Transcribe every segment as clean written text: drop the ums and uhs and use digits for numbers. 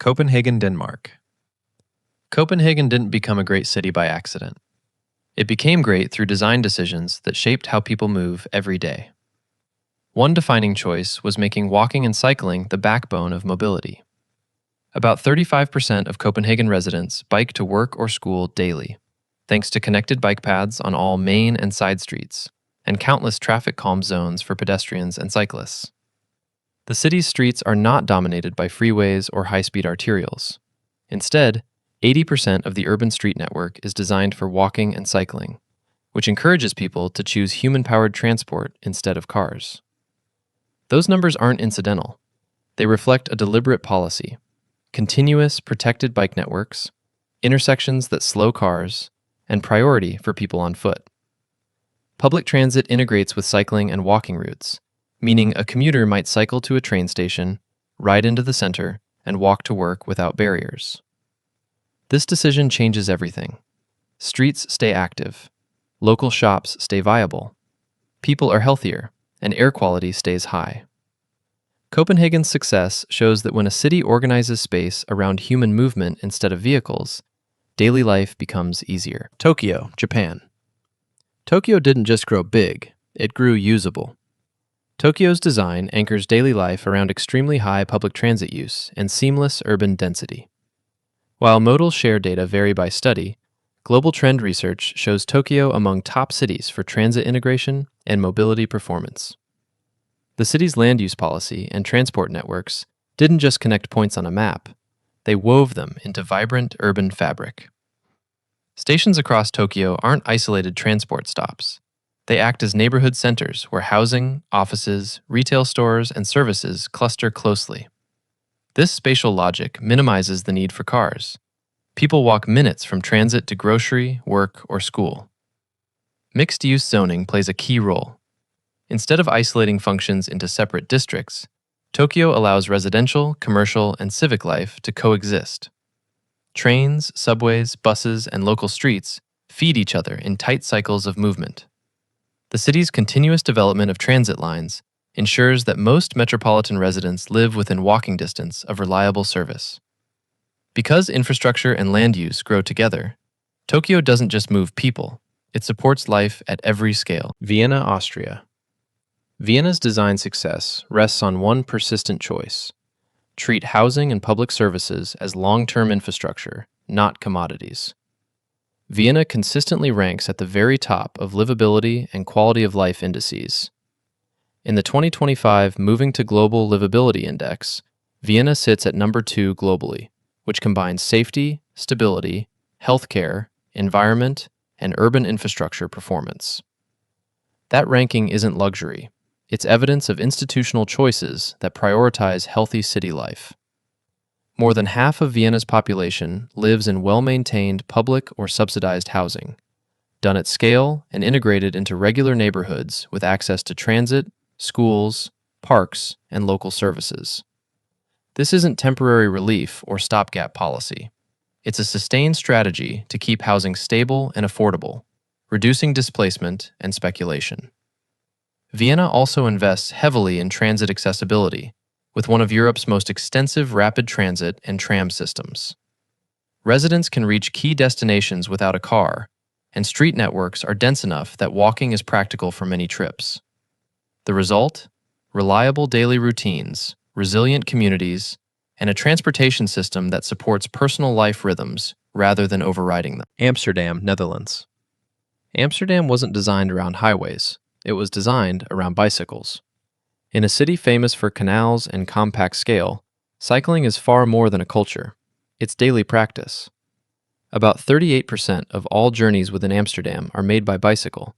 Copenhagen, Denmark. Copenhagen didn't become a great city by accident. It became great through design decisions that shaped how people move every day. One defining choice was making walking and cycling the backbone of mobility. About 35% of Copenhagen residents bike to work or school daily, thanks to connected bike paths on all main and side streets, and countless traffic calm zones for pedestrians and cyclists. The city's streets are not dominated by freeways or high-speed arterials. Instead, 80% of the urban street network is designed for walking and cycling, which encourages people to choose human-powered transport instead of cars. Those numbers aren't incidental. They reflect a deliberate policy: continuous, protected bike networks, intersections that slow cars, and priority for people on foot. Public transit integrates with cycling and walking routes, meaning a commuter might cycle to a train station, ride into the center, and walk to work without barriers. This decision changes everything. Streets stay active, local shops stay viable, people are healthier, and air quality stays high. Copenhagen's success shows that when a city organizes space around human movement instead of vehicles, daily life becomes easier. Tokyo, Japan. Tokyo didn't just grow big, it grew usable. Tokyo's design anchors daily life around extremely high public transit use and seamless urban density. While modal share data vary by study, global trend research shows Tokyo among top cities for transit integration and mobility performance. The city's land use policy and transport networks didn't just connect points on a map, they wove them into vibrant urban fabric. Stations across Tokyo aren't isolated transport stops. They act as neighborhood centers where housing, offices, retail stores, and services cluster closely. This spatial logic minimizes the need for cars. People walk minutes from transit to grocery, work, or school. Mixed-use zoning plays a key role. Instead of isolating functions into separate districts, Tokyo allows residential, commercial, and civic life to coexist. Trains, subways, buses, and local streets feed each other in tight cycles of movement. The city's continuous development of transit lines ensures that most metropolitan residents live within walking distance of reliable service. Because infrastructure and land use grow together, Tokyo doesn't just move people, it supports life at every scale. Vienna, Austria. Vienna's design success rests on one persistent choice: treat housing and public services as long-term infrastructure, not commodities. Vienna consistently ranks at the very top of livability and quality of life indices. In the 2025 Moving to Global Livability Index, Vienna sits at number 2 globally, which combines safety, stability, healthcare, environment, and urban infrastructure performance. That ranking isn't luxury. It's evidence of institutional choices that prioritize healthy city life. More than half of Vienna's population lives in well-maintained public or subsidized housing, done at scale and integrated into regular neighborhoods with access to transit, schools, parks, and local services. This isn't temporary relief or stopgap policy. It's a sustained strategy to keep housing stable and affordable, reducing displacement and speculation. Vienna also invests heavily in transit accessibility, with one of Europe's most extensive rapid transit and tram systems. Residents can reach key destinations without a car, and street networks are dense enough that walking is practical for many trips. The result? Reliable daily routines, resilient communities, and a transportation system that supports personal life rhythms rather than overriding them. Amsterdam, Netherlands. Amsterdam wasn't designed around highways. It was designed around bicycles. In a city famous for canals and compact scale, cycling is far more than a culture. It's daily practice. About 38% of all journeys within Amsterdam are made by bicycle,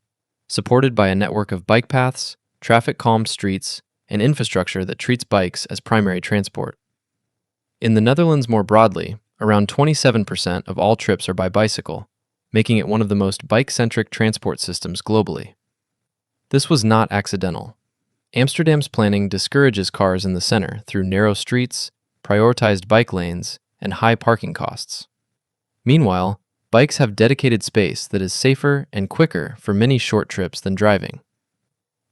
supported by a network of bike paths, traffic-calmed streets, and infrastructure that treats bikes as primary transport. In the Netherlands more broadly, around 27% of all trips are by bicycle, making it one of the most bike-centric transport systems globally. This was not accidental. Amsterdam's planning discourages cars in the center through narrow streets, prioritized bike lanes, and high parking costs. Meanwhile, bikes have dedicated space that is safer and quicker for many short trips than driving.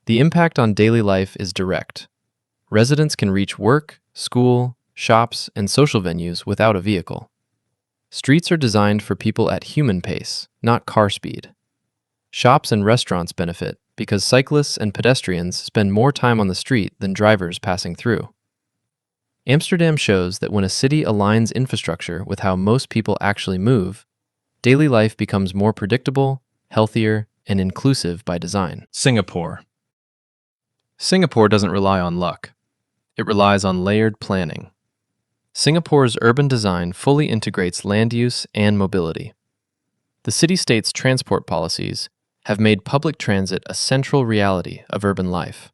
The impact on daily life is direct. Residents can reach work, school, shops, and social venues without a vehicle. Streets are designed for people at human pace, not car speed. Shops and restaurants benefit because cyclists and pedestrians spend more time on the street than drivers passing through. Amsterdam shows that when a city aligns infrastructure with how most people actually move, daily life becomes more predictable, healthier, and inclusive by design. Singapore. Singapore doesn't rely on luck. It relies on layered planning. Singapore's urban design fully integrates land use and mobility. The city-state's transport policies have made public transit a central reality of urban life.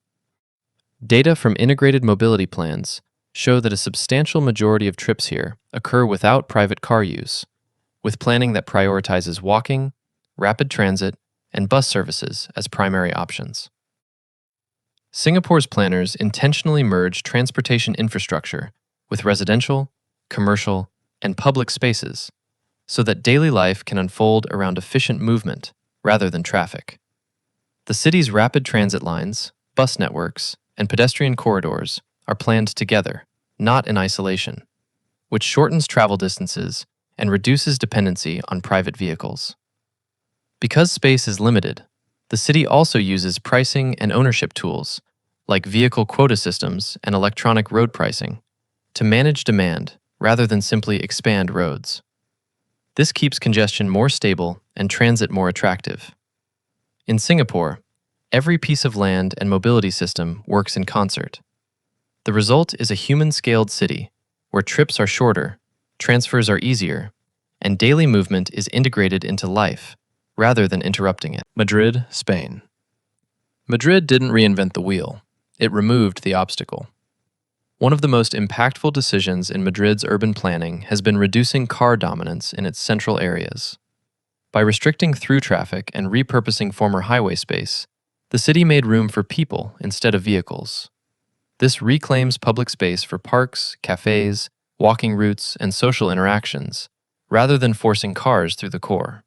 Data from integrated mobility plans show that a substantial majority of trips here occur without private car use, with planning that prioritizes walking, rapid transit, and bus services as primary options. Singapore's planners intentionally merge transportation infrastructure with residential, commercial, and public spaces so that daily life can unfold around efficient movement rather than traffic. The city's rapid transit lines, bus networks, and pedestrian corridors are planned together, not in isolation, which shortens travel distances and reduces dependency on private vehicles. Because space is limited, the city also uses pricing and ownership tools, like vehicle quota systems and electronic road pricing, to manage demand rather than simply expand roads. This keeps congestion more stable and transit more attractive. In Singapore, every piece of land and mobility system works in concert. The result is a human-scaled city where trips are shorter, transfers are easier, and daily movement is integrated into life rather than interrupting it. Madrid, Spain. Madrid didn't reinvent the wheel. It removed the obstacle. One of the most impactful decisions in Madrid's urban planning has been reducing car dominance in its central areas. By restricting through traffic and repurposing former highway space, the city made room for people instead of vehicles. This reclaims public space for parks, cafes, walking routes, and social interactions, rather than forcing cars through the core.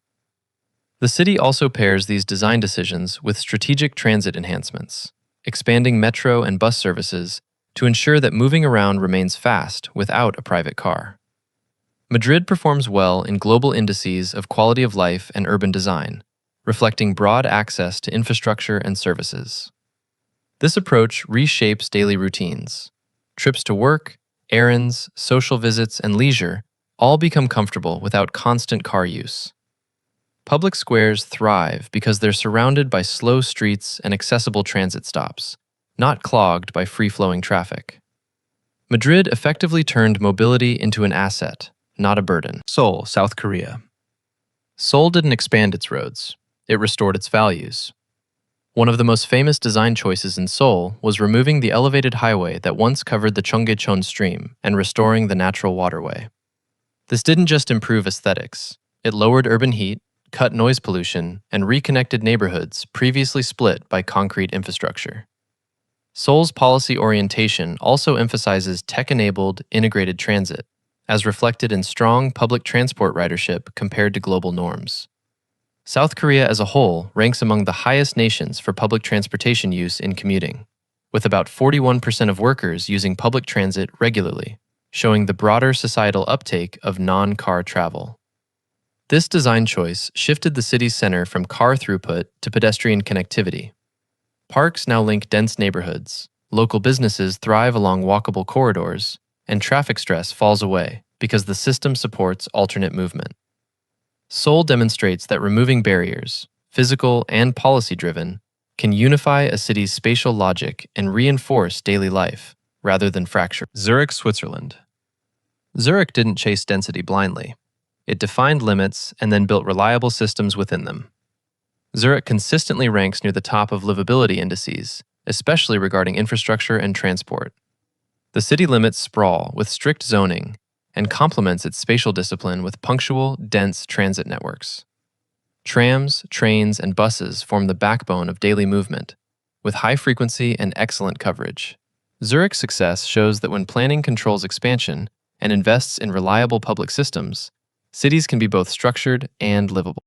The city also pairs these design decisions with strategic transit enhancements, expanding metro and bus services to ensure that moving around remains fast without a private car. Madrid performs well in global indices of quality of life and urban design, reflecting broad access to infrastructure and services. This approach reshapes daily routines. Trips to work, errands, social visits, and leisure all become comfortable without constant car use. Public squares thrive because they're surrounded by slow streets and accessible transit stops, not clogged by free-flowing traffic. Madrid effectively turned mobility into an asset, not a burden. Seoul, South Korea. Seoul didn't expand its roads. It restored its values. One of the most famous design choices in Seoul was removing the elevated highway that once covered the Cheonggyecheon stream and restoring the natural waterway. This didn't just improve aesthetics. It lowered urban heat, cut noise pollution, and reconnected neighborhoods previously split by concrete infrastructure. Seoul's policy orientation also emphasizes tech-enabled, integrated transit, as reflected in strong public transport ridership compared to global norms. South Korea as a whole ranks among the highest nations for public transportation use in commuting, with about 41% of workers using public transit regularly, showing the broader societal uptake of non-car travel. This design choice shifted the city's center from car throughput to pedestrian connectivity. Parks now link dense neighborhoods, local businesses thrive along walkable corridors, and traffic stress falls away because the system supports alternate movement. Seoul demonstrates that removing barriers, physical and policy-driven, can unify a city's spatial logic and reinforce daily life, rather than fracture. Zurich, Switzerland. Zurich didn't chase density blindly. It defined limits and then built reliable systems within them. Zurich consistently ranks near the top of livability indices, especially regarding infrastructure and transport. The city limits sprawl with strict zoning and complements its spatial discipline with punctual, dense transit networks. Trams, trains, and buses form the backbone of daily movement, with high frequency and excellent coverage. Zurich's success shows that when planning controls expansion and invests in reliable public systems, cities can be both structured and livable.